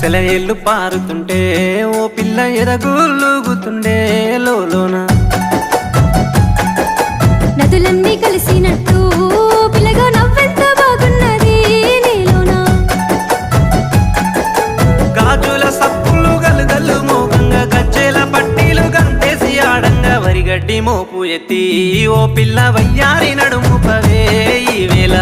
సెలయేళ్ళు పారుతుంటే ఓ పిల్ల ఎదగులుగుతుండే లోన నదులన్నీ కలిసినట్టు పిల్లగా నవ్వెంత బాగున్నది నీలోనా గాజుల సప్పులు గలుగల్లు మోగంగా గజ్జెల పట్టీలు గంతేసి ఆడంగా వరిగడ్డి మోపు ఎత్తి ఓ పిల్ల వయ్యారి నడుము పవే ఈ వేళ